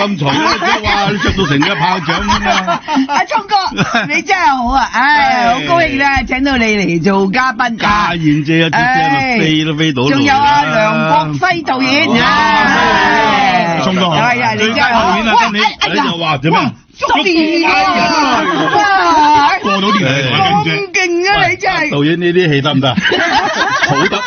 咁嘈咧，哇！你着到成隻炮仗咁啊！阿聰哥，你真係好啊！唉，好高興咧，請到你嚟做嘉賓。家燕姐啊，飛都飛到。仲有阿梁國輝導演，聰哥，係啊，你真係好。你又話做咩？中年啊！過到年咁勁啊！你真係。導演呢啲戲得唔得？好得。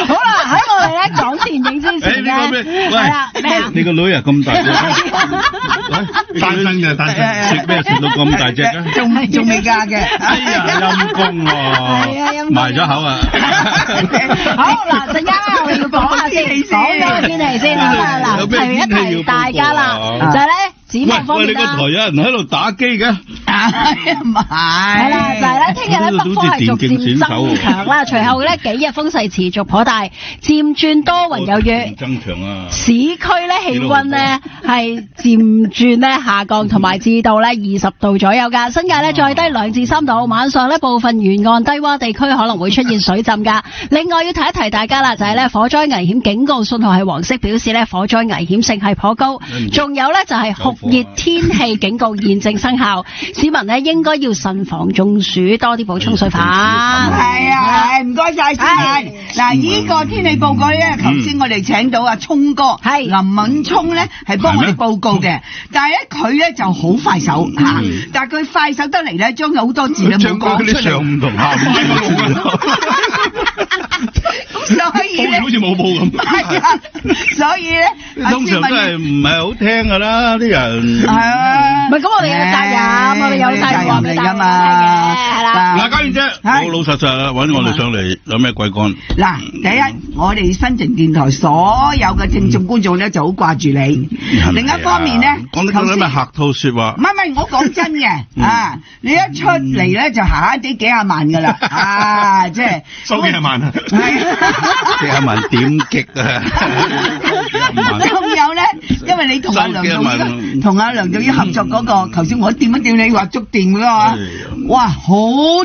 好啦，喺我哋咧講電影之前咧，係啦，咩啊？你個女啊咁大隻，單身嘅，食咩食到咁大隻啊？仲未嫁嘅。哎呀，陰公喎，埋咗口啊！好嗱，陣間咧我哋要講下先，講咗個天氣先啦。嗱，提一提大家啦，就係咧。喂，你個台有人喺度打機嘅？唔係。係啦，就係咧，聽日咧北風係逐漸增強啦，隨後咧幾日風勢持續頗大，漸轉多雲有雨。增強啊！市區咧氣溫咧係漸轉咧下降，同埋至到咧20度左右㗎。新界咧再低2至3度，晚上咧部分沿岸低洼地區可能會出現水浸㗎。另外要提一提大家啦，就係咧火災危險警告信號係黃色，表示咧火災危險性係頗高。仲有咧就係酷熱天氣警告現正生效，市民咧應該要慎防中暑，多啲補充水分。係啊，唔該晒先。嗱，呢個天氣報告咧，頭先我哋請到阿聰哥，係林敏聰咧，係幫我哋報告嘅。但係咧佢咧就好快手嚇，但係佢快手得嚟咧，將有好多字咧冇講出嚟。上午同下午咁所以咧，好似冇報咁。係啊，所以咧，通常都係唔係好聽㗎啦，啲人。係啊，唔係咁，我哋有責任，我哋有責任嚟㗎嘛，係啦。嗱，家燕姐，老老實實揾我哋上嚟，有咩鬼幹？嗱，第一，我哋新城電台所有嘅聽眾觀眾咧就好掛住你。另一方面咧，講得咁咩客套説話？唔係，我講真嘅啊！你一出嚟咧就閒閒地幾廿萬㗎啦啊！即係收幾廿萬啊！係幾廿萬點擊啊！仲有咧，因為你同阿梁導演合作嗰個，頭先我掂一掂你話觸電㗎嘛，哇，好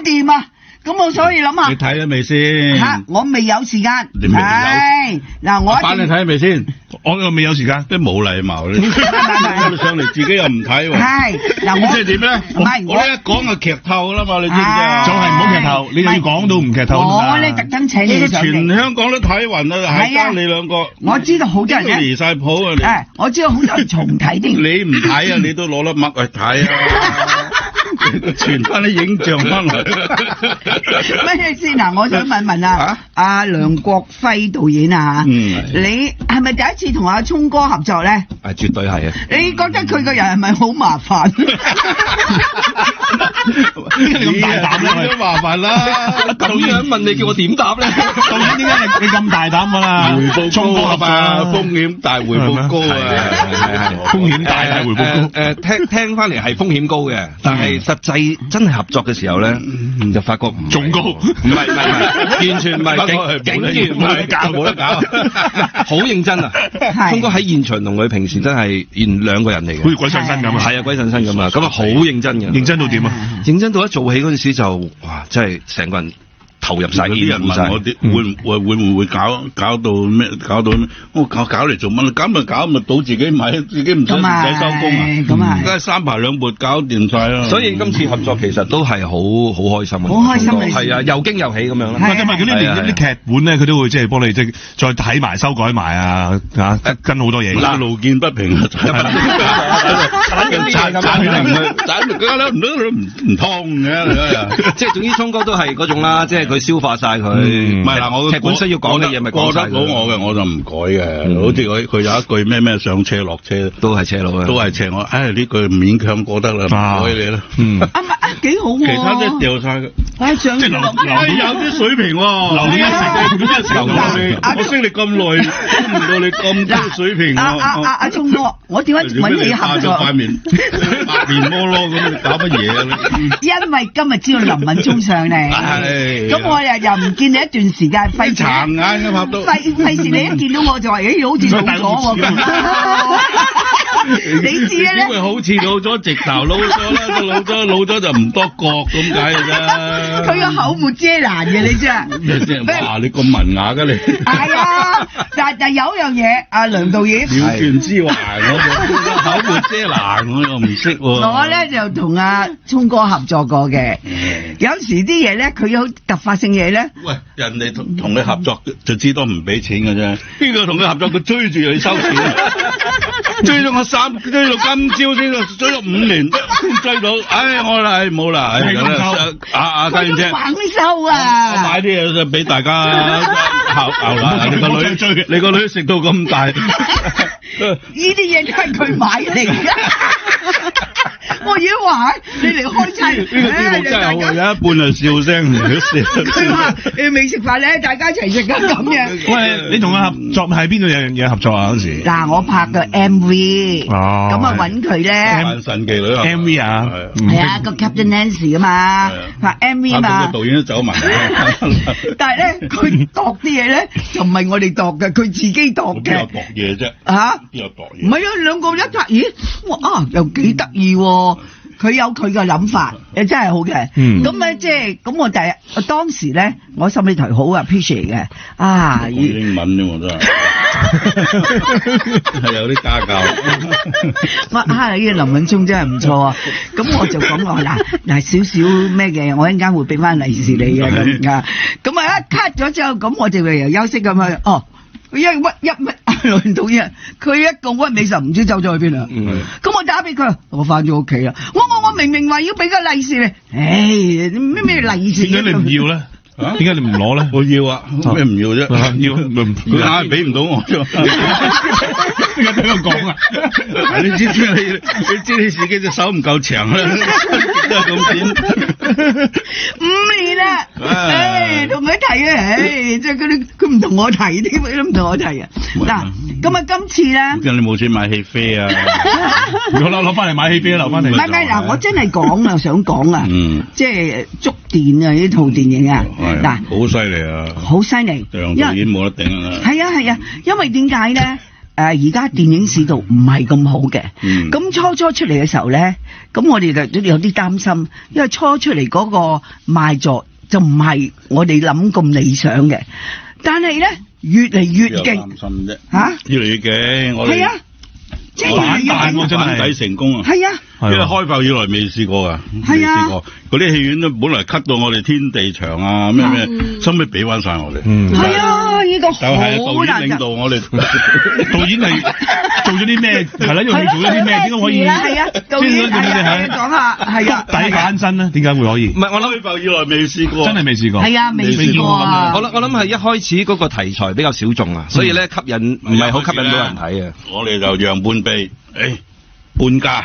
掂啊！咁我所以諗下，你睇咗未先？嚇，我未有時間。你未有？係嗱，我你睇咗未先？我又未有時間，即係冇禮貌你。我上嚟自己又唔睇喎。係嗱，我即係點咧？唔係我一講就劇透啦嘛，你知唔知啊？就係唔好劇透，你又要講到唔劇透。我咧特登請你上嚟。全香港都睇暈啦，係得你兩個。我知道好多人咧離曬譜啊！你我知道好多人重睇添。你唔睇啊？你都攞粒麥去睇啊！傳翻啲影像翻嚟。乜先嗱？我想問啊，阿梁國輝導演啊，你係咪第一次同阿聰哥合作咧？係絕對係啊！你覺得佢個人係咪好麻煩？咁大膽咧？都麻煩啦！咁樣問你叫我點答咧？導演點解你咁大膽㗎啦？回報高啊，風險大，回報高啊！風險大係回報高。聽翻嚟係風險高嘅，但係實際真係合作嘅時候咧，就發覺仲高。唔係，完全唔係，竟然冇得搞，好認真啊！聰哥喺現場同佢平時真係兩個人嚟嘅，好似鬼上身咁啊！係啊，鬼上身咁啊！咁啊，好認真嘅。認真到點啊？認真到一做戲嗰陣時就哇，真係成個人投入晒。啲人問我啲會唔會搞到咩？我搞嚟做乜？搞咪賭自己買，自己唔使收工啊！咁啊，梗係三排兩撥搞掂晒啦。所以今次合作其實都係好開心啊！好開心係啊，又驚又喜咁樣啦。因為嗰啲劇本咧，佢都會即係幫你即係再睇埋、修改埋啊，跟好多嘢。嗱，路見不平啊！唔通嘅，即係總之聰哥都係嗰種啦，即係佢消化晒佢。唔係嗱，我劇本需要講嘅嘢咪講晒佢。過得到我嘅我就唔改嘅，好似佢有一句咩上車落車都係車佬嘅，都係斜我。呢句勉強過得啦，唔改你啦。幾好喎！其他都掉晒嘅。即係有啲水平喎。留你一成，我識你咁耐，估唔到你咁高水平。阿聰哥，我點解揾你合作？塊面白面摩羅咁，你搞乜嘢啊？因為今日知道林敏聰上嚟，咁我又唔見你一段時間，費殘眼嘅拍到，費事你一見到我就話，好似老咗喎咁。你知咧？因為好似老咗直頭老咗啦，老咗就唔多角咁解嘅啫。佢個口沒遮攔嘅，你知啊？哇！你咁文雅嘅你。係啊，但有一樣嘢，阿梁導演。了斷之環，我口沒遮攔，我又唔識喎。我咧就同阿聰哥合作過嘅，有時啲嘢咧，佢有突發性嘢咧。喂，人哋同你合作就知多唔俾錢嘅啫。邊個同佢合作？佢追住你收錢，追咗我追到今朝先，追咗5年先追到。唉，我啦，冇啦，阿家燕姐，猛收啊！我買啲嘢俾大家牛啦。你個女食到咁大，呢啲嘢都係佢買嚟㗎。我已經話你嚟開餐，呢個節目真係好，有一半係笑聲嚟嘅笑。佢話未食飯咧，大家一齊食㗎咁樣。喂，你同佢合作喺邊度有樣嘢合作啊？嗰時嗱，我拍個 MV，咁啊揾佢咧。神奇女 MV 啊，係啊，個 Captain Nancy 㗎嘛，拍 MV 嘛。個導演都走埋。但係咧，佢度啲嘢咧就唔係我哋度嘅，佢自己度嘅。邊有度嘢啫？嚇？邊有度嘢？唔係啊，兩個一拍，咦？哇！又幾得意喎！佢有佢嘅諗法，真係好嘅。咁咧即係咁，我當時咧，我心裏頭好 appreciate 嘅。講英文啫喎，真係係有啲家教。呢個林敏聰真係唔錯啊！咁我就講話嗱少少咩嘅，我一陣間會俾翻利是你嘅咁啊。咁啊一 cut 咗之後，咁我就又休息咁樣。哦，佢一屈梁導演，佢一個屈尾就唔知走咗去邊啦。咁我打俾佢，我翻咗屋企啦。我明明話要俾個利是你，咩利是？點解你唔要咧？點解你唔攞咧？我要啊，咩唔要啫？要，佢硬係俾唔到我啫。點解俾我講啊？你知你自己隻手唔夠長啦，都係咁剪。5年啦，同佢提啊，即係佢唔同我提，啲佢都唔同我提啊。嗱，咁啊今次咧，咁你冇錢買戲飛啊？攞翻嚟買戲飛留翻嚟。唔係嗱，我真係講啊，想講啊，即係觸電啊呢套電影啊，嗱，好犀利啊，好犀利，梁導演冇得頂啊。係啊，因為點解咧？而家電影市道唔係咁好嘅，咁初出嚟嘅時候咧，咁我哋就有啲擔心，因為初出嚟嗰個賣座就唔係我哋諗咁理想嘅，但係咧越嚟越勁，越嚟越勁，我哋係啊，即係反底成功啊，係啊，因為開埠以來未試過噶，未試過，嗰啲戲院都本來 cut 到我哋天地牆啊咩，收尾俾翻晒我哋，係啊，呢個好難領導我哋，導演係做咗啲咩？係啦，因為佢做咗啲咩？點解可以？係啊，導演講下，係啊，底反身咧？點解會可以？唔係，我諗開埠以來未試過，真係未試過。係啊，未試過啊！我諗係一開始嗰個題材比較小眾啊，所以咧吸引唔係好吸引到人睇啊。我哋就讓半臂，半價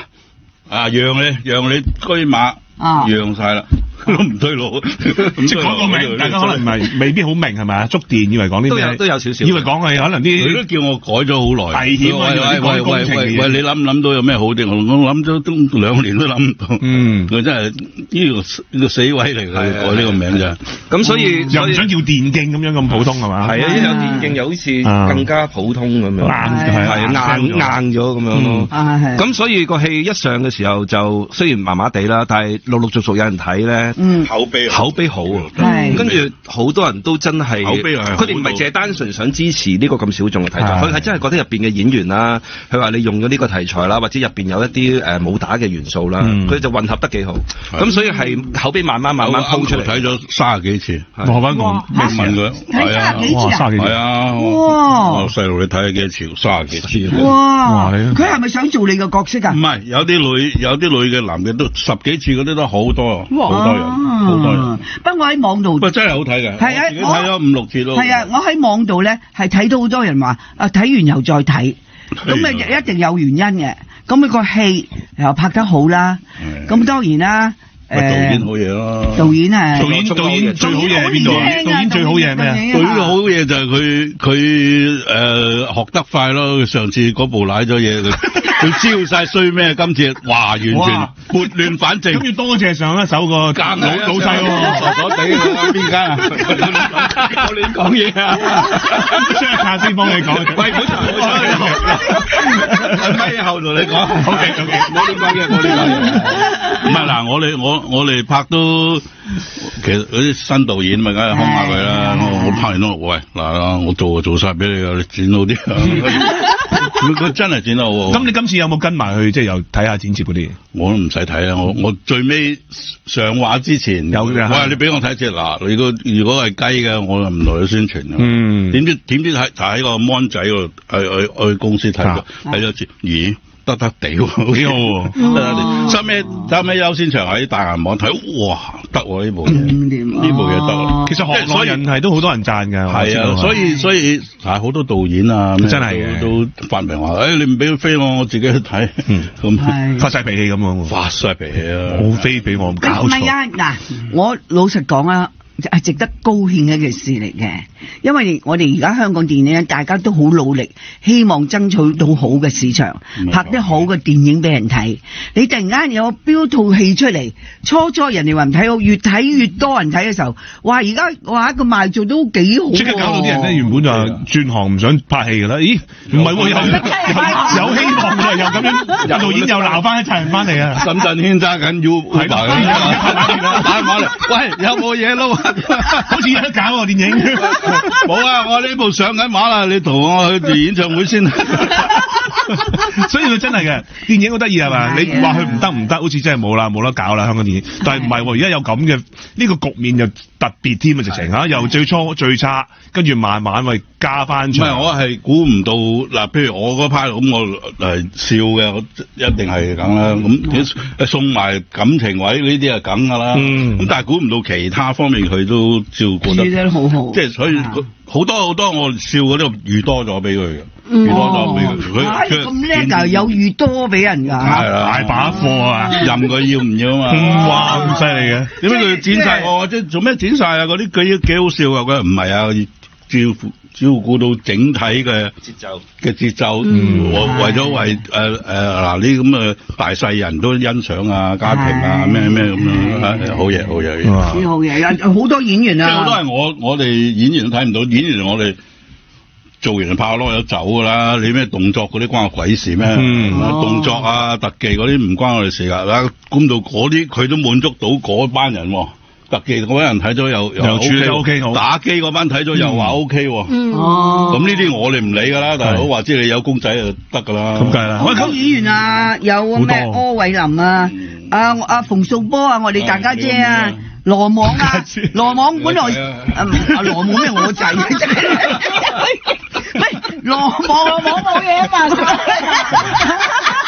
啊，讓你居馬讓晒啦。都唔對路，即係講個名，大家可能唔係未必好明係咪？觸電以為講啲咩？都有少少，以為講係可能啲，佢都叫我改咗好耐。危險啊！喂，你諗到有咩好啲？我諗咗都2年都諗唔到。佢真係呢個死位嚟嘅，改呢個名啫。咁所以又唔想叫電競咁樣咁普通係嘛？係啊，有電競又好似更加普通咁樣，硬咗咁樣咯。咁所以個戲一上嘅時候就雖然麻麻地啦，但係陸陸續續有人睇咧。口碑好啊，跟住好多人都真係口碑係，佢哋唔係淨係單純想支持呢個咁小眾嘅題材，佢係真係覺得入邊嘅演員啦，佢話你用咗呢個題材啦，或者入邊有一啲武打嘅元素啦，佢就混合得幾好，咁所以係口碑慢慢鋪出嚟。睇咗30幾次，我翻講咩問佢？睇30幾次啊？係啊，哇！細路你睇咗幾多次？30幾次。哇！佢係咪想做你個角色啊？唔係，有啲女嘅男嘅都10幾次嗰啲都好多，好多人。好多人，不過我喺網度，喂真係好睇嘅，係啊，我睇咗5、6次咯。係啊，我喺網度咧係睇到好多人話睇完又再睇，咁啊一定有原因嘅。咁佢個戲又拍得好啦，咁當然啦，導演好嘢咯。導演係導演最好嘢係邊度啊？導演最好嘢係咩啊？導演好嘢就係佢學得快咯。上次嗰部瀨咗嘢，佢招晒衰咩？今次哇完全撥亂反正。咁要多謝上一手個老細喎，傻傻地邊間啊？我亂講嘢啊！張卡先幫你講，喂，好咪後同你講。OK，冇亂講嘢，冇亂講嘢。唔係嗱，我哋拍都其實嗰啲新導演咪梗係兇下佢啦。我拍完都喂嗱，我做晒俾你啊，你剪好啲。佢真係剪得好。咁你今次有冇跟埋去即係又睇下剪接嗰啲？我都唔使睇啦，我最尾上畫之前有嘅。喂，你俾我睇隻嗱，如果係雞嘅，我就唔同你宣傳啦。點知喺個 mon 仔嗰度去公司睇咗次，咦？得屌，幾好喎！收尾優先場喺大銀幕睇，哇，得喎呢部嘢，呢部嘢得。其實學內人係都好多人讚㗎。係啊，所以好多導演啊，真係都發明話，你唔俾佢飛我自己去睇，咁發晒脾氣咁樣。發晒脾氣啊！冇飛俾我，唔搞錯。唔係啊，嗱，我老實講啊。係值得高興嘅一件事嚟嘅，因為我哋而家香港電影大家都好努力，希望爭取到好嘅市場，拍啲好嘅電影俾人睇。你突然間有標套戲出嚟，初人哋話唔睇好，越睇越多人睇嘅時候，哇！而家哇個賣做都幾好，即刻搞到啲人咧原本就轉行唔想拍戲㗎啦。咦？唔係喎，有希望㗎，又咁樣，有導演又鬧翻一齊人翻嚟啊！深圳軒揸緊要拍打電話嚟，喂，有冇嘢撈？好似有得搞喎電影，冇啊！我呢部上緊畫啦，你同我去演唱會先。所以佢真係嘅電影好得意係嘛？你話佢唔得，好似真係冇得搞啦香港電影。但係唔係喎，而家有咁嘅呢個局面就特別添啊！直情嚇，由最初最差，跟住慢慢咪加翻出。唔係我係估唔到嗱，譬如我嗰派咁，我係笑嘅，我一定係咁啦。咁送埋感情位呢啲係梗㗎啦。咁但係估唔到其他方面佢都照顧得好好，即係所以好多我笑嗰啲預多咗俾佢嘅，預多咗俾佢。佢咁叻㗎，有預多俾人㗎。係啦，大把貨啊，任佢要唔要啊嘛。哇，咁犀利嘅，點解佢剪晒我？即係做咩剪晒啊？嗰啲佢幾好笑啊！佢唔係啊，照顧到整體嘅節奏，為咗嗱呢咁嘅大細人都欣賞啊，家庭啊咩咁樣，好嘢。好嘢，好多演員啊！即係好多係我哋演員都睇唔到，演員我哋做完就拍攞有走㗎啦。你咩動作嗰啲關我鬼事咩？動作啊特技嗰啲唔關我哋事㗎。嗱，估到嗰啲佢都滿足到嗰班人喎。特技嗰班人睇咗又處理 OK 好，打機嗰班睇咗又話 OK 喎。咁呢啲我哋唔理㗎啦，大佬話知你有公仔就得㗎啦。咁梗係啦。好多演員啊，有咩柯偉林啊，阿馮素波啊，我哋大家姐啊，羅網啊，羅網本來羅網咩我仔，喂，羅網冇嘢啊嘛。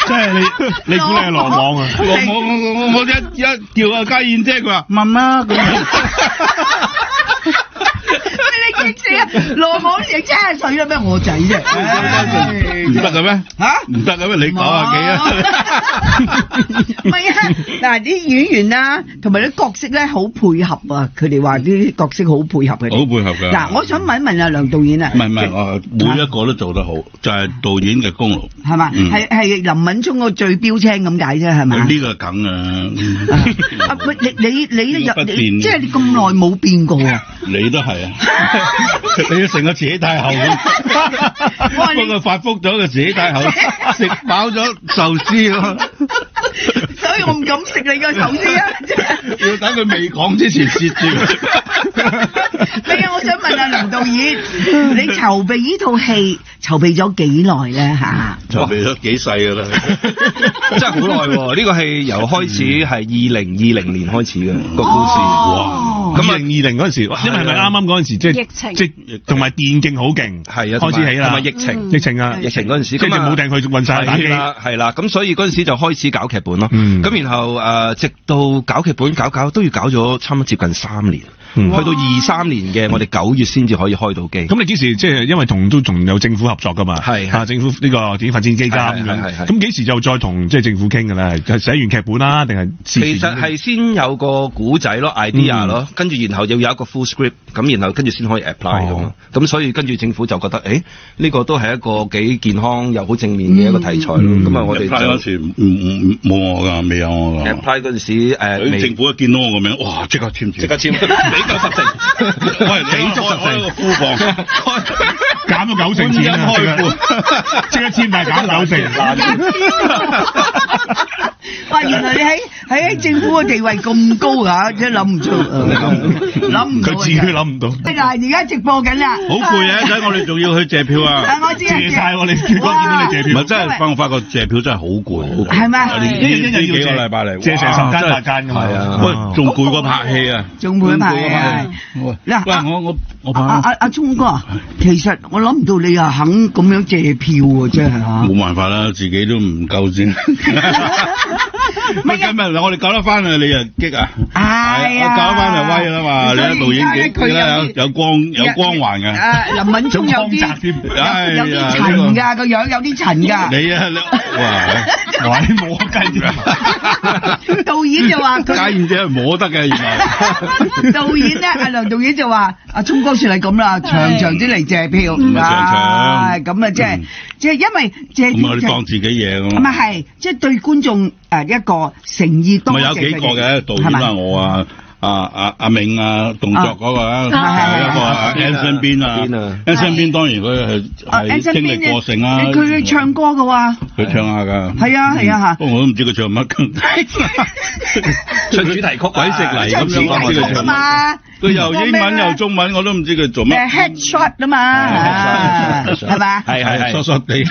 即係你估你係羅網啊？我一叫阿家燕姐，佢話問啦咁。你幾時啊？羅網成70歲啦咩？我仔啫，唔得嘅咩？嚇？唔得嘅咩？你講下幾啊？唔係啊！嗱，啲演員啊，同埋啲角色咧好配合啊！佢哋話啲角色好配合嘅。好配合㗎。嗱，我想問一問啊，梁導演啊。唔係，我每一個都做得好，就係導演嘅功勞。係嘛？係林敏聰個最標青咁解啫，係嘛？呢個梗啊！喂，你即係你咁耐冇變過啊？你都係啊！你要成個慈禧太后咁，不過發福咗個慈禧太后，食飽咗壽司咯。所以我唔敢食你個壽司啊！要等佢未講之前截住。係啊，我想問下梁導演，你籌備呢套戲籌備咗幾耐咧嚇？籌備咗幾世㗎啦，真係好耐喎！呢個戲由開始係2020年開始嘅個故事。哇！咁2020嗰陣時，因為係咪啱啱嗰陣時即係同埋電競好勁，係啊，開始起啦，同埋疫情嗰陣時，咁啊冇定去運晒打機啦，係啦，咁所以嗰陣時就開始搞劇本咯。咁然後直到搞劇本搞都要搞咗差唔多接近3年，去到23年嘅我哋9月先至可以可以開到機。咁你幾時即係因為都仲有政府合作㗎嘛？係政府呢個電影發展基金咁樣。咁幾時就再同即係政府傾㗎咧？係寫完劇本啦，定係其實係先有個古仔咯 idea 咯，跟住然後要有一個 full script， 咁然後跟住先可以 apply 㗎嘛。咁所以跟住政府就覺得呢個都係一個幾健康又好正面嘅一個題材咯。咁我哋 apply 嗰時冇我㗎，未有我㗎。apply 嗰陣時政府一見到我個名，哇！即刻簽字，即刻簽，俾夠10成，喂，俾足10成個庫房，減咗9成錢啊！即刻簽埋減9成。哇！原來你喺政府嘅地位咁高啊，真諗唔出，諗唔到。佢自己諗唔到。但係而家直播緊啦，好攰啊！等我哋仲要去借票啊！我知借晒喎，你見到你借票。唔係真係，我發覺借票真係好攰。係咪？一日要幾個禮拜嚟，借成10間8間㗎嘛。係啊，喂，仲攰過拍戲啊！仲攰拍戲。嗱，我拍阿聰哥，其實我諗唔到你又肯咁樣借票喎，真係嚇。冇辦法啦，自己都唔夠先。乜今日我哋搞得翻啊！你又激啊！係啊，我搞得翻就威啦嘛！你喺導演幾有光環嘅。林敏聰有啲塵㗎，個樣有啲塵㗎。你啊，哇！你摸雞導演就話佢雞只係摸得嘅，原來。導演咧，阿梁導演就話：阿聰哥算係咁啦，長啲嚟借票。唔係長咁啊，即係因為借票。咁我哋當自己嘢咁。唔係，即係對觀眾一個誠意多謝佢哋。咪有幾個嘅導演啊，我啊。阿銘啊，動作嗰個啊，係一個 Anson 邊啊，Anson 邊當然佢係經歷過程啊。佢唱歌嘅喎，佢唱下㗎。係啊嚇。不過我都唔知佢唱乜嘅。唱主題曲鬼食泥咁樣佢唱嘛。佢又英文又中文，我都唔知佢做乜。Headshot 啊嘛，係嘛？係疏疏地。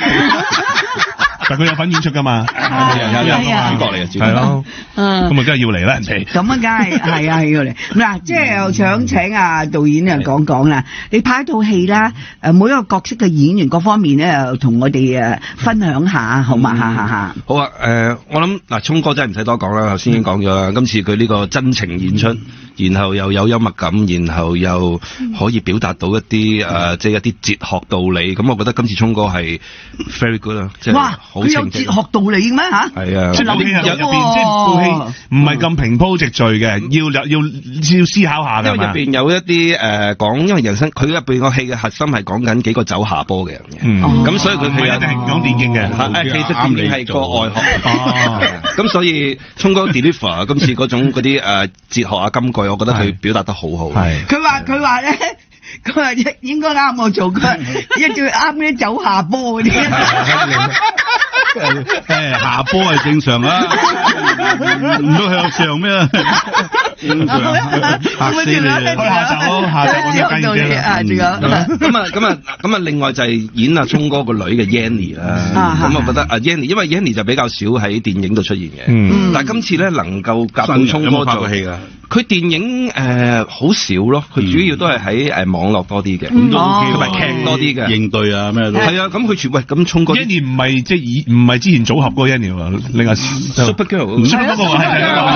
但佢有份演出㗎嘛？有主角嚟嘅，係咯。咁啊，梗係要嚟啦，人哋。咁啊，梗係係啊，要嚟。嗱，即係又想請阿導演啊講講啦。你拍一套戲啦，每一個角色嘅演員各方面咧，又同我哋分享下，好嘛？嚇。好啊，我諗嗱，聰哥真係唔使多講啦，頭先已經講咗啦。今次佢呢個真情演出，然後又有幽默感，然後又可以表達到一啲即係一啲哲學道理。咁我覺得今次聰哥係 very good 啊，即係好清晰。佢有哲學道理咩嚇？係啊，即係入邊即係部戲唔係咁平鋪直敍嘅，要思考下㗎嘛。因為入邊有一啲講，因為人生佢入邊個戲嘅核心係講緊幾個走下坡嘅人嘅。咁所以佢一定係講電影嘅。其實電影係個外學。咁所以聰哥 deliver 今次嗰種嗰啲哲學啊金句，我覺得佢表達得好好。係。佢話咧。佢話應該啱我做，佢一叫啱啲走下坡嗰啲。下坡係正常啊，唔都向上咩？嚇死你！下集咯，下集我哋繼續啦。咁啊，另外就係演阿聰哥個女嘅 Yanny 啦。咁我覺得阿 Yanny，因為 Yanny 就比較少喺電影度出現嘅。但係今次咧能夠夾到聰哥做戲㗎。佢電影好少咯，佢主要都係喺網絡多啲嘅，咁都 OK，同埋劇多啲嘅應對啊咩都係啊。咁佢咁聰哥 Yanny 唔係即係唔係之前組合嗰個 Yanny 喎，另外 Super Girl 嗰個係我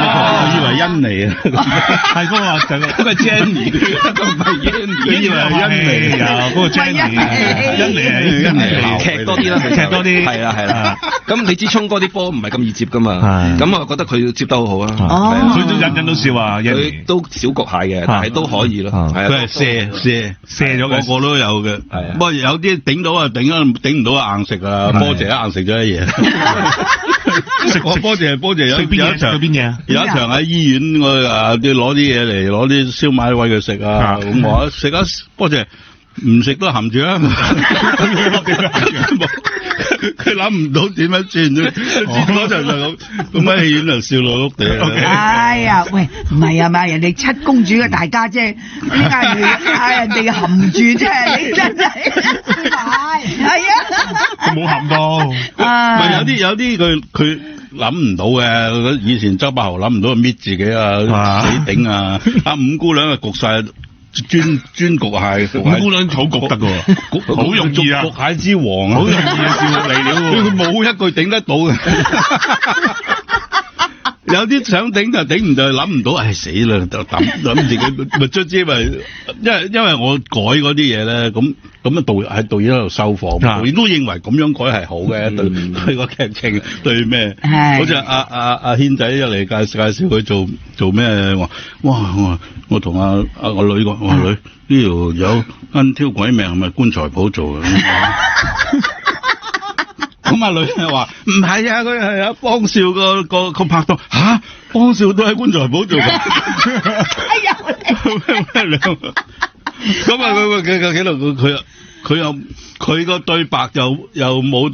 以為甄妮啊，係嗰個就嗰個 Jenny， 唔係 Yanny， 你以為係甄妮啊？嗰個 Jenny， 劇多啲啦，劇多啲，係啦。咁你知聰哥啲波唔係咁易接㗎嘛？咁我覺得佢接得好好啊。佢都人都笑啊。佢都小局蟹嘅，但係都可以咯。佢係射咗，個個都有嘅。係啊，不過有啲頂到啊頂唔到啊硬食啊。波姐硬食咗啲嘢。食波姐有一場邊嘢啊？有一場喺醫院我啲攞啲嘢嚟攞啲燒賣餵佢食啊。咁我食啊，波姐唔食都含住啊。佢諗唔到點樣轉咗，嗰場就咁喺戲院就笑到碌地。哎呀，喂，唔係啊嘛，人哋七公主嘅大家姐，呢家嗌人哋含住啫，你真係係啊，冇含到。有啲佢諗唔到嘅，以前周柏豪諗唔到搣自己啊，死頂啊，阿五姑娘啊焗晒。專焗蟹，五姑娘好焗得㗎，好容易啊！焗蟹之王啊，好容易啊，笑嚟了喎！佢冇一句頂得到嘅。有啲想頂就頂唔到，諗唔到，唉死啦！就諗自己咪卒之咪，因為我改嗰啲嘢咧，咁啊導演喺度收貨，導演都認為咁樣改係好嘅，對個劇情對咩？好似阿軒仔一嚟介紹佢做咩？我同我女講，我話女呢度有跟挑鬼命係咪棺材鋪做嘅？咁阿女就話唔係啊，佢係阿邦少個拍檔嚇，邦少都喺棺材鋪做嘅。哎呀！咁啊，佢個對白又冇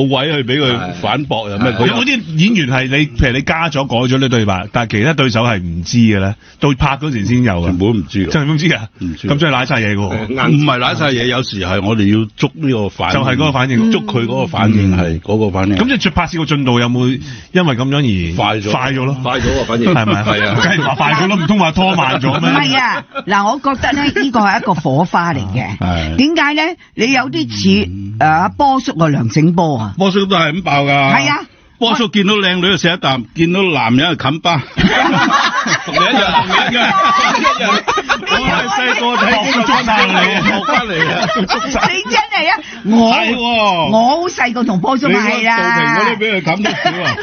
位去俾佢反駁又咩？有冇啲演員係譬如你加咗改咗啲對白，但係其他對手係唔知嘅咧？到拍嗰時先有嘅，全部都唔知。真係唔知啊？唔知。咁真係賴晒嘢嘅喎。唔係賴晒嘢，有時係我哋要捉呢個反應，就係嗰個反應，捉佢嗰個反應係嗰個反應。咁即係拍攝個進度有冇因為咁樣而快咗咯？快咗啊！反應係咪？係啊，梗係話快咗咯，唔通話拖慢咗咩？唔係啊！嗱，我覺得咧，呢個係一個火花嚟嘅。點解咧？你有啲似波叔啊，梁醒波啊，波叔都係咁爆㗎。係啊，波叔見到靚女就食一啖，見到男人就冚巴。同你一樣。我係細個睇捉翻嚟，學翻嚟啊！你真係啊！我好細個同波叔拍戲啦。杜平嗰啲俾佢冚得少啊！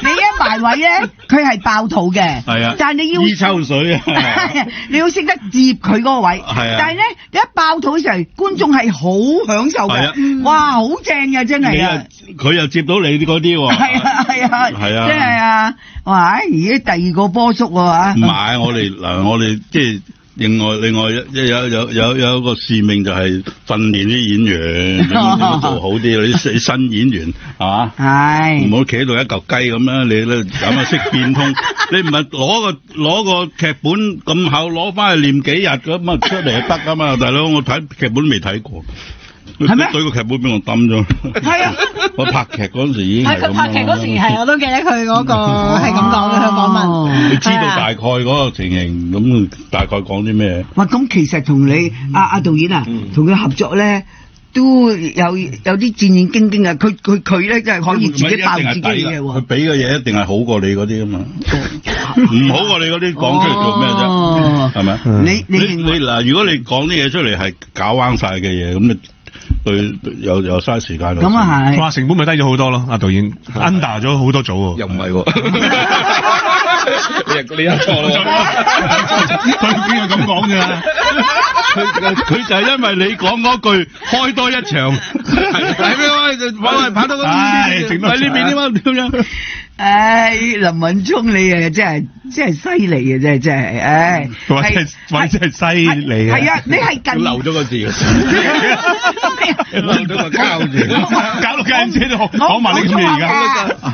你一埋位咧，佢係爆肚嘅。係啊。但係你要醫抽水啊！你要識得接佢嗰個位。係啊。但係咧，你一爆肚嘅時候，觀眾係好享受嘅。哇！好正嘅，真係啊！佢又接到你嗰啲喎。係啊！係啊！真係啊！哇！而家第二個波叔喎。唔係，我哋即係另外有一個使命就係訓練啲演員點樣做好啲，啲新演員係嘛？係唔好企喺度一嚿雞咁樣，你咧咁啊識變通，你唔係攞個劇本咁厚攞翻去練幾日咁啊出嚟就得噶嘛，大佬我睇劇本都未睇過。係咩？對個劇本俾我抌咗。係啊！我拍劇嗰陣時已經係咁樣。佢拍劇嗰時係，我都記得佢嗰個係咁講嘅，佢訪問。你知道大概嗰個情形，咁大概講啲咩？哇！咁其實同你阿導演啊，同佢合作咧，都有啲戰戰兢兢啊！佢咧真係可以自己爆自己嘅喎。佢俾嘅嘢一定係好過你嗰啲啊嘛。唔好過你嗰啲講出嚟做咩啫？係咪？你嗱，如果你講啲嘢出嚟係搞彎晒嘅嘢，咁你。對，又嘥時間咯。咁啊係，哇，成本咪低咗好多咯。阿導演 under 咗好多組喎。又唔係喎，你一錯咯。佢邊個咁講啫？佢就係因為你講嗰句開多一場，係咩話？就拍到嗰邊，喺呢邊點啊？點樣？唉，林敏聰你啊，真係犀利嘅，真係，唉，真係犀利啊！係啊，你係近漏咗個字，漏咗個交字，搞到間姐都講埋你咁嘢而家。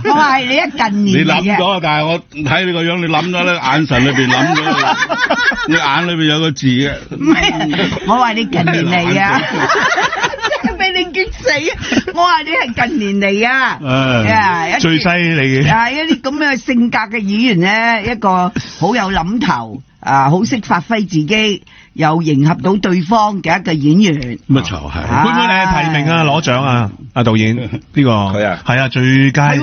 我話係你一近年，你諗咗，但係我睇你個樣，你諗咗咧，眼神裏邊諗咗，你眼裏邊有個字嘅。唔係，我話你近年嚟啊！俾你激死！我話你係近年嚟啊，最犀利嘅。係一啲咁嘅性格嘅演員咧，一個好有諗頭啊，好識發揮自己，又迎合到對方嘅一個演員。乜就係？會唔會你係提名啊？攞獎啊？阿導演呢個佢啊，係啊，最佳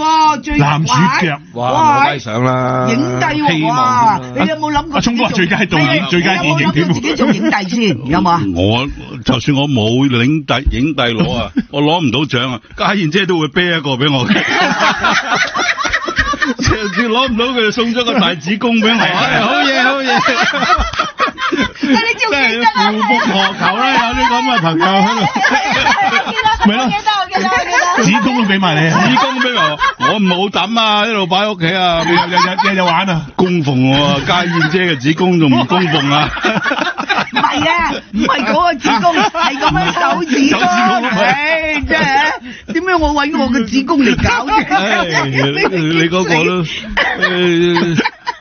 男主角。哇！攞獎啦，影帝喎！哇！你有冇諗過？阿聰哥最佳導演、最佳電影添。自己做影帝先，有冇啊？我就算我冇影帝攞啊，我攞唔到獎啊，家燕姐都會啤一個俾我嘅。上次攞唔到佢就送咗個大子宮俾我，好嘢！真係富福何求啦，有啲咁嘅朋友喺度。咪咯，我記得。子宮都俾埋你，子宮俾我冇抌啊，一路擺喺屋企啊，日玩啊，供奉我家燕姐嘅子宮仲唔供奉啊？唔係啊，唔係嗰個子宮，係咁樣手指公。唉，真係點解我揾我嘅子宮嚟搞啫？你嗰個都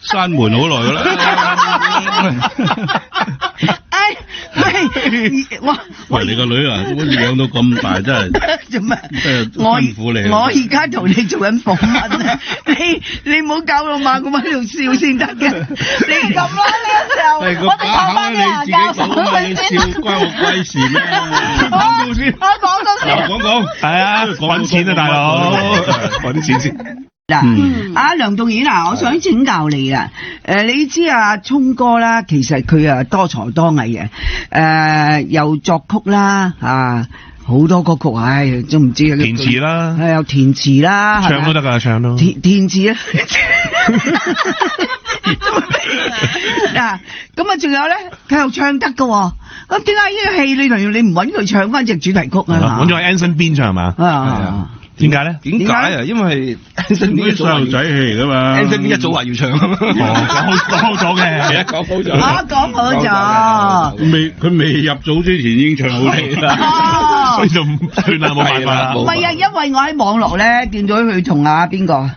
閂門好耐㗎啦。喂，你個女啊，好似養到咁大，真係做咩？辛苦你。我而家同你做緊訪問啊，你唔好搞到猛咁喺度笑先得嘅。你咁啦，呢個時候我哋講翻啲牙教手你笑關我鬼事咩？廣告先，我講先。講，係啊，揾錢啊，大佬，揾啲錢先。嗱，阿梁導演啊，我想請教你啊，你知阿聰哥啦，其實佢啊多才多藝嘅，又作曲啦，好多歌曲，唉，都唔知啊。填詞啦，係有填詞啦，唱都得㗎，唱都。填詞啊！嗱，咁啊，仲有咧，佢又唱得㗎喎。咁點解呢個戲你唔揾佢唱翻隻主題曲啊？揾咗 Anson Bean 唱係嘛？啊，點解咧？點解啊？因為 Anson Bean 細路仔戲嚟㗎嘛。Anson Bean 一早話要唱，講好咗嘅，講好咗。講好咗。佢未入組之前已經唱好戲啦，所以就唔算啦，冇辦法啦。唔係啊，因為我喺網絡咧見到佢同阿邊個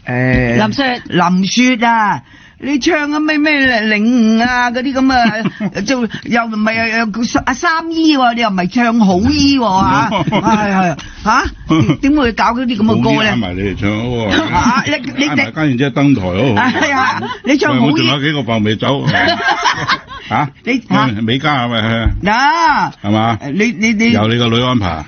林雪啊。你唱啊咩領悟啊嗰啲咁啊，就又唔係阿三姨喎，你又唔係唱好姨喎點會搞嗰啲咁嘅歌咧？埋你哋唱喎，你跟然之後登台咯。係啊，你唱好姨。我仲有幾個爆味酒你美嘉係咪？嗱，係嘛？你由你個女安排。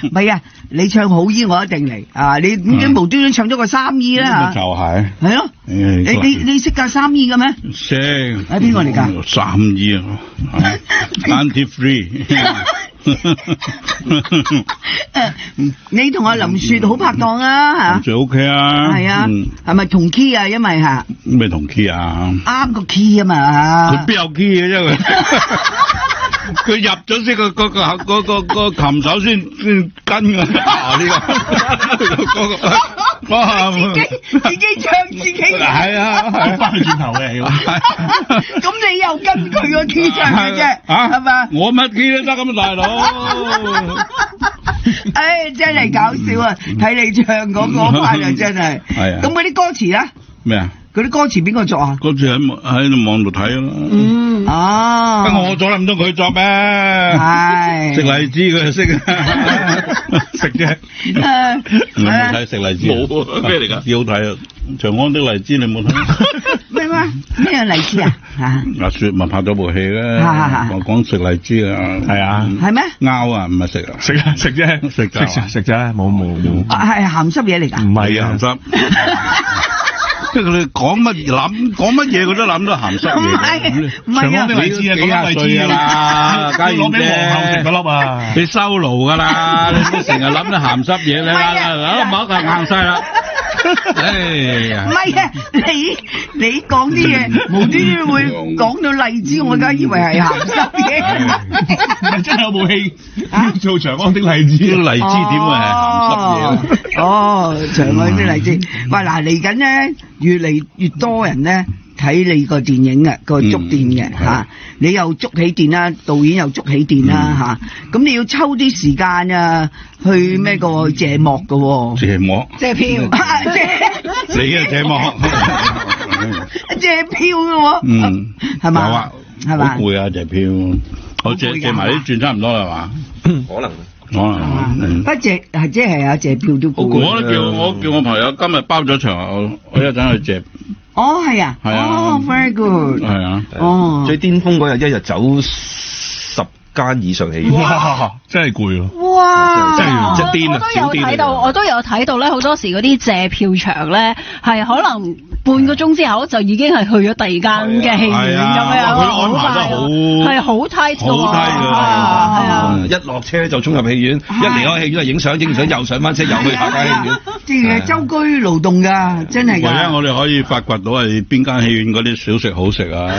唔係啊，你唱好姨我一定嚟啊！你點無端端唱咗個三姨啦？就係。係咯。你識架三姨嘅咩？識。邊個嚟㗎？三姨啊 ，Anti-Free。你同阿林雪好拍檔啊嚇？林雪 OK 啊。係啊。係咪同 key 啊？因為嚇。咩同 key 啊？啱個 key 啊嘛。佢邊有 key 嘅啫佢？佢入咗先個琴手先跟㗎。自己唱自己。係啊，翻去轉頭嘅。咁你又跟佢個 key 唱嘅啫，係嘛？我乜 key 都得咁大佬。唉，真係搞笑啊！睇你唱嗰班啊，真係。係啊。咁嗰啲歌詞咧？咩啊？嗰啲歌詞邊個作啊？歌詞喺網度睇咯。哦。我作唔到佢作咩？係。食荔枝佢就識食啫。你冇睇食荔枝？冇咩嚟㗎？幾好睇啊！長安的荔枝你冇睇？咩荔枝啊？阿雪咪拍咗部戲咧，我講食荔枝啊。係啊。係咩？拗啊，唔係食啊。食啫，食啫，冇。係鹹濕嘢嚟㗎？唔係啊，鹹濕。即係佢哋講乜嘢，佢都諗到鹹濕嘢。唔係啊，你幾廿歲㗎啦，家燕姐食嗰粒啊，你收爐㗎啦，你成日諗到鹹濕嘢咧，冇係硬晒啦。哎呀！唔係啊，你講啲嘢無端端會講到荔枝，我梗係以為係鹹濕嘢。真係有部戲做長安的荔枝，荔枝點會係鹹濕嘢？哦，長安的荔枝。喂，嗱嚟緊咧，越嚟越多人咧睇你個電影嘅個觸電嘅嚇，你又捉起電啦，導演又捉起電啦嚇，咁你要抽啲時間啊去咩個謝幕嘅喎？謝幕？謝票？你啊謝幕？謝票嘅喎？係嘛？有啊，係嘛？好攰啊謝票，我借埋啲轉差唔多係嘛？可能。不謝係即係啊謝票都攰。我叫我朋友今日包咗場，我一陣去借。哦，係啊，哦 ，very good，係啊，哦，最巔峰嗰日一日走10間以上戲院，哇，真係攰喎，哇，真係癲啊！我都有睇到咧，好多時嗰啲借票場咧係可能半個鐘之後就已經係去咗第二間嘅戲院咁樣，佢安排得好，係好 tight 㗎，好 tight 㗎，係啊，一落車就衝入戲院，一離開戲院就影相，又上翻車又去下間戲院，即係周居勞動㗎，真係㗎。或者我哋可以發掘到係邊間戲院嗰啲小食好食啊，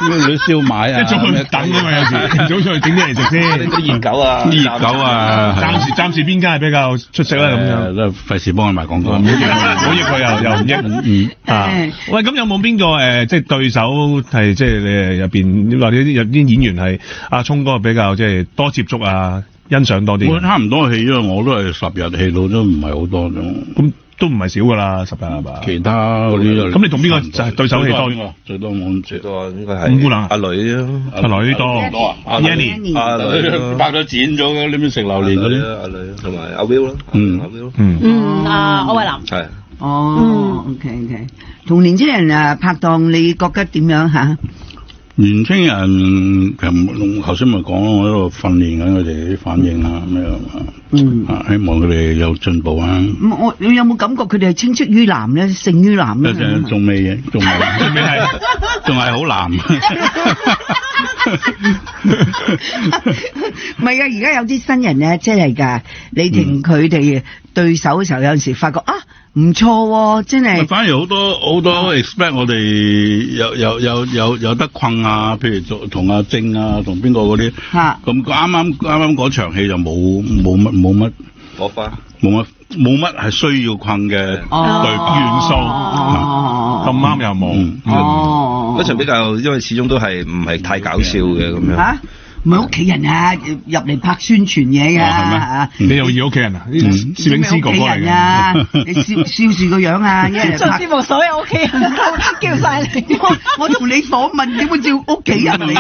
咩啲燒賣啊，一早去等㗎嘛有時，早出去整啲嚟食先，啲熱狗啊，熱狗啊，暫時邊間係比較出色咧咁樣，都費事幫佢賣廣告，唔好益佢又唔益。喂，咁有冇邊個即係對手係即係你入邊或者有啲演員係阿聰哥比較即係多接觸啊，欣賞多啲？差唔多戲，因為我都係10日戲到都唔係好多啫。咁都唔係少㗎啦，10日係嘛？其他嗰啲咁你同邊個就係對手戲多？最多我最多應該係五姑娘阿女啊，阿女多阿 Yanny， 阿女拍咗剪咗嘅，你咪食榴蓮嗰啲阿女同埋阿 Will 咯，阿 Will，柯偉林係。哦，OK，同年青人拍檔，你覺得點樣嚇？年青人其實頭先咪講咯，我喺度訓練緊佢哋啲反應啊咁樣希望佢哋有進步啊。你有冇感覺佢哋係青出於藍咧，勝於藍咧？仲未嘅，仲係好藍。唔係啊，而家有啲新人咧，真係㗎，你同佢哋對手嘅時候，有陣時發覺啊，唔錯喎，真係。反而好多 expect 我哋有得困啊，譬如同阿晶啊，同邊個嗰啲。咁啱啱嗰場戲就冇乜火花，冇乜係需要困嘅對白元素。咁啱又冇。嗰場比較，因為始終都係唔係太搞笑嘅咁樣。唔係屋企人啊，入嚟拍宣傳嘢㗎。你又要屋企人啊？攝影師哥哥嚟嘅。你笑住個樣啊！做節目所有屋企人都叫晒你。我同你訪問點會叫屋企人嚟咧？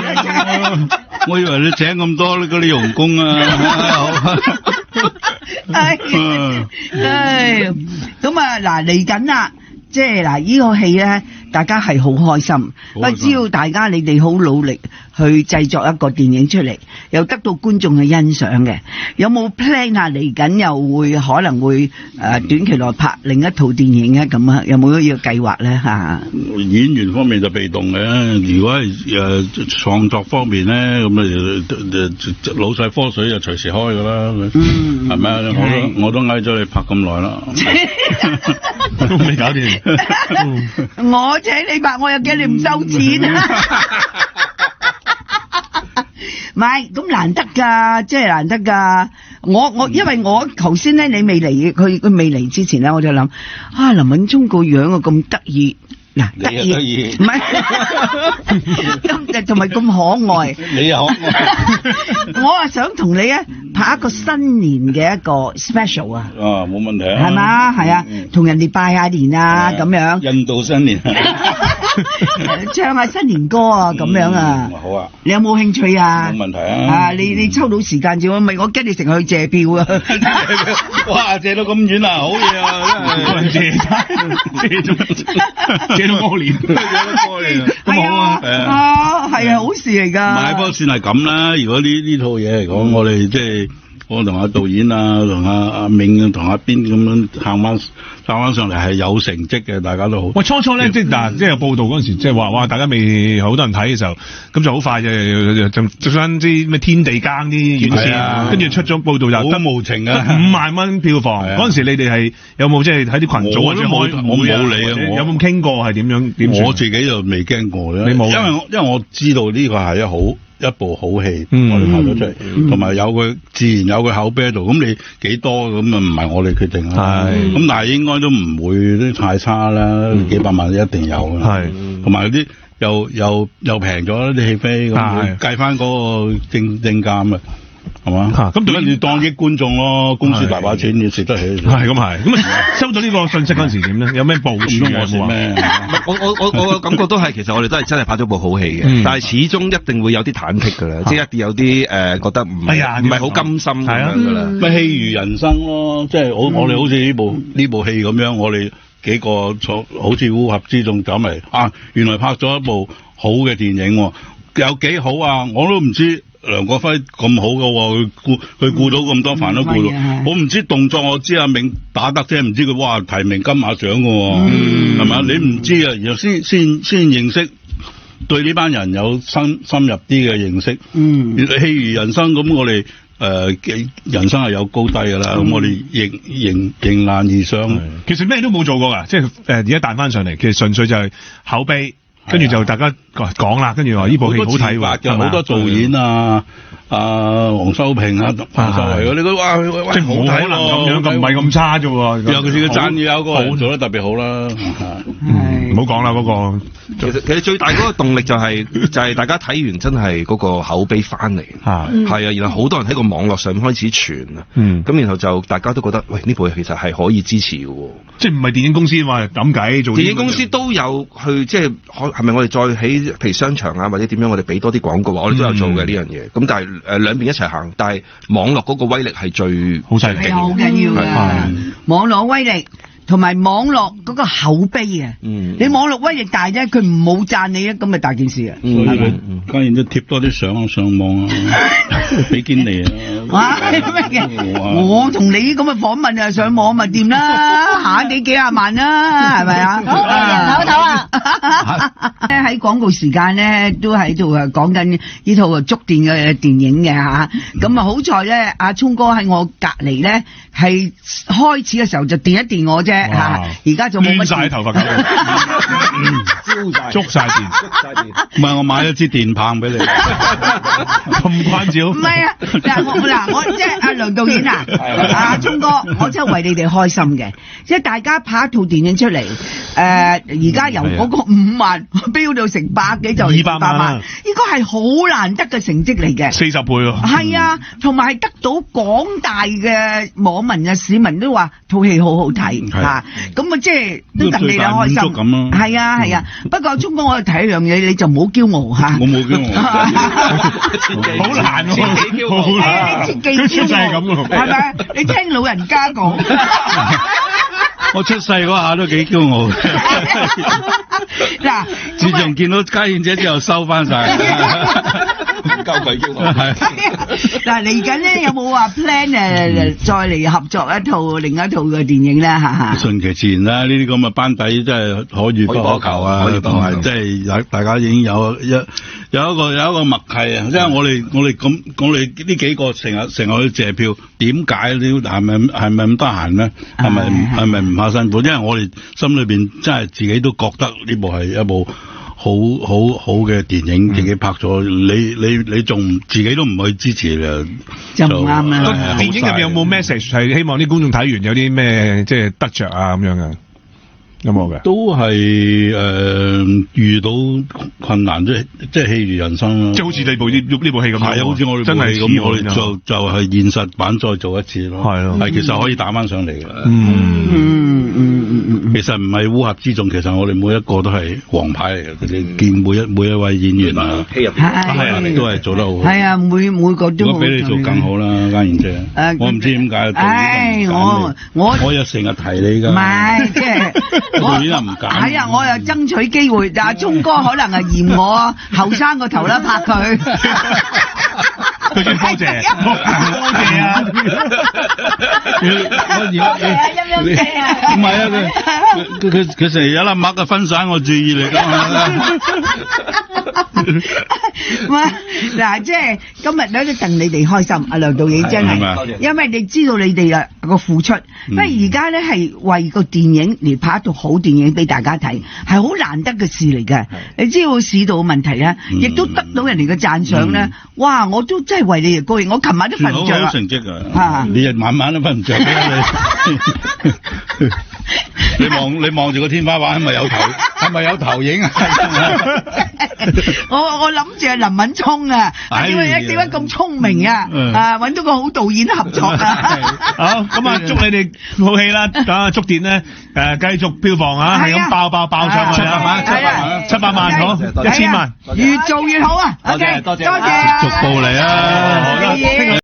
我以為你請咁多嗰啲傭工啊。咁啊嗱嚟緊啦，即係嗱呢個戲咧，大家係好開心。只要大家你哋好努力去製作一個電影出嚟，又得到觀眾嘅欣賞嘅，有冇 plan 啊？嚟緊又可能會短期內拍另一套電影咧？咁啊，有冇呢個計劃咧？嚇，演員方面就被動嘅，如果係創作方面咧，咁老細科水就隨時開噶啦，係咪啊？我都嗌咗你拍咁耐啦，都未搞掂。我請你拍，我又驚你唔收錢啊！唔係，咁難得㗎，即係難得㗎。因為我頭先咧，你未嚟，佢未嚟之前咧，我就諗啊，林敏聰個樣啊咁得意。嗱，得意，唔係，咁同埋咁可愛，你又可愛，我啊想同你咧拍一個新年嘅一個 special 啊，冇問題啊，係嘛，係啊，同人哋拜下年啊，咁樣，印度新年，唱下新年歌啊，咁樣啊，好啊，你有冇興趣啊？冇問題啊，你抽到時間啫，唔係我跟你成日去借票啊，哇，借到咁遠啊，好嘢啊，真係借到過年，咁好啊！係啊，好事嚟㗎。唔係，不過算係咁啦。如果呢套嘢嚟講，我哋即係我同阿導演啊，同阿銘同阿邊咁樣撐翻上嚟係有成績嘅，大家都好。喂，初咧即係即係有報道嗰陣時，即係話哇，大家未好多人睇嘅時候，咁就好快就翻啲咩天地間啲院線，跟住出咗報道就好無情啊，5萬蚊票房。嗰陣時你哋係有冇即係喺啲群組或者開會啊？我冇理啊，有冇傾過係點樣？我自己就未驚過嘅。你冇？因為我知道呢個係一部好戲，我哋拍咗出嚟，同埋有佢自然有佢口碑喺度。咁你幾多咁啊？唔係我哋決定啦。咁但係應該都唔會啲太差啦，幾百萬一定有。同埋啲又平咗啲戲飛，咁計翻嗰個正價啊。係嘛？咁點解你當益觀眾咯？公司大把錢，你食得起。係咁係。咁收到呢個信息嗰陣時點咧？有咩部署啊？咩？我感覺都係，其實我哋都係真係拍咗部好戲嘅。但係始終一定會有啲忐忑㗎啦，即係一定有啲覺得唔係好甘心咁樣㗎啦。咪戲如人生咯，即係我哋好似呢部戲咁樣，我哋幾個好似烏合之眾走嚟啊！原來拍咗一部好嘅電影，有幾好啊！我都唔知。梁國輝咁好嘅，佢顧到咁多飯都顧到，我唔知動作，我知阿銘打得啫，唔知佢哇提名金馬獎嘅，係咪？你唔知啊，然後先認識，對呢班人有深入啲嘅認識。戲如人生咁，我哋人生係有高低噶啦，咁我哋迎難而上。其實咩都冇做過噶，即係而家彈翻上嚟，其實純粹就係口碑。跟住就大家講啦，跟住話呢部戲好睇喎，好多導演啊，黃修平啊，黃修維嗰啲，哇，即係冇可能咁樣，唔係咁差啫喎。尤其是佢讚譽有個做得特別好啦。唔好講啦嗰個。其實最大嗰個動力就係大家睇完真係嗰個口碑翻嚟，係啊，然後好多人喺個網絡上開始傳啊，咁然後就大家都覺得喂呢部戲其實係可以支持嘅喎。即係唔係電影公司話諗計做？電影公司都有去即係係咪我哋再喺譬如商場啊或者點樣我哋俾多啲廣告啊，我哋都有做嘅呢樣嘢。咁但係兩邊一齊行，但係網絡嗰個威力係最好犀利，係好緊要嘅。網絡威力同埋網絡嗰個口碑啊。你網絡威力大啫，佢唔冇讚你啊，咁咪大件事啊。所以佢當然都貼多啲相上網啊，比堅尼啊。哇！我同你咁嘅訪問啊，上網咪掂啦，下幾廿萬啦，係咪啊？好，唞啊！喺廣告時間咧，都喺度講緊呢套觸電嘅電影嘅嚇。咁啊好在咧，阿聰哥喺我隔離咧，係開始嘅時候就電一電我啫嚇，而家就冇乜。亂曬頭髮咁，捉曬電。唔係我買咗支電棒俾你，咁關照。唔係啊，我即係阿梁導演啊，阿聰哥，我真係為你哋開心嘅，即係大家拍一套電影出嚟，而家由嗰個5萬飆到成百幾就200萬，呢個係好難得嘅成績嚟嘅，40倍喎。係啊，同埋係得到廣大嘅網民啊市民都話套戲好好睇嚇，咁啊即係都戥你哋開心咁咯。係啊係啊，不過聰哥我睇一樣嘢，你就唔好驕傲嚇。我冇驕傲，好難喎，好難。佢出世係咁喎，係咪？你聽老人家講。我出世嗰下都幾驕傲。嗱，自從見到家燕姐之後收翻晒，唔夠佢驕傲。嗱，嚟緊咧有冇話 plan 再嚟合作另一套嘅電影咧嚇？順其自然啦，呢啲咁嘅班底真係可遇不可求啊，同埋即係大家已經有一個默契啊！即係我哋呢幾個成日去借票，點解你係咪咁得閒咧？係咪唔怕辛苦？因為我哋心裏邊真係自己都覺得呢部係一部好嘅電影，自己拍咗，你仲自己都唔去支持就唔啱啦。電影入面有冇 message 係希望啲觀眾睇完有啲咩即係得着啊咁樣嘅？有冇嘅？都係遇到困難即係戲如人生咯。即係好似呢部戲咁。係啊，好似我哋真係咁，我哋就係現實版再做一次咯。係咯，係其實可以打翻上嚟嘅。其實唔係烏合之眾，其實我哋每一個都係王牌嚟嘅。你見每一位演員啊，戲入邊都係做得好。係啊，每個都。如果俾你做更好啦，家燕姐。我唔知點解。我又成日提你㗎。唔係，即係。導演又唔揀。係啊，我又爭取機會，但係聰哥可能係嫌我後生個頭啦，拍佢。佢叫多謝，多謝啊！唔係啊，佢成日有粒麥嘅分散我注意力㗎嘛。嗱，即係今日咧都戥你哋開心，阿梁導演真係，因為你知道你哋個付出，不過而家咧係為個電影嚟拍一套好電影俾大家睇，係好難得嘅事嚟嘅。你知道市道嘅問題咧，亦都得到人哋嘅讚賞咧，哇！我都真係為你哋高興，我琴晚都瞓唔着啦。好成績啊！你日晚晚都瞓唔着你望住個天花板係咪有投影啊？我諗住係林敏聰啊，點解咁聰明啊？揾到個好導演合作啊！好，咁啊，祝你哋好戲啦，觸電咧繼續票房啊，係咁爆上去啊！700萬好，1000萬，越做越好啊！OK，多謝，逐步嚟啊！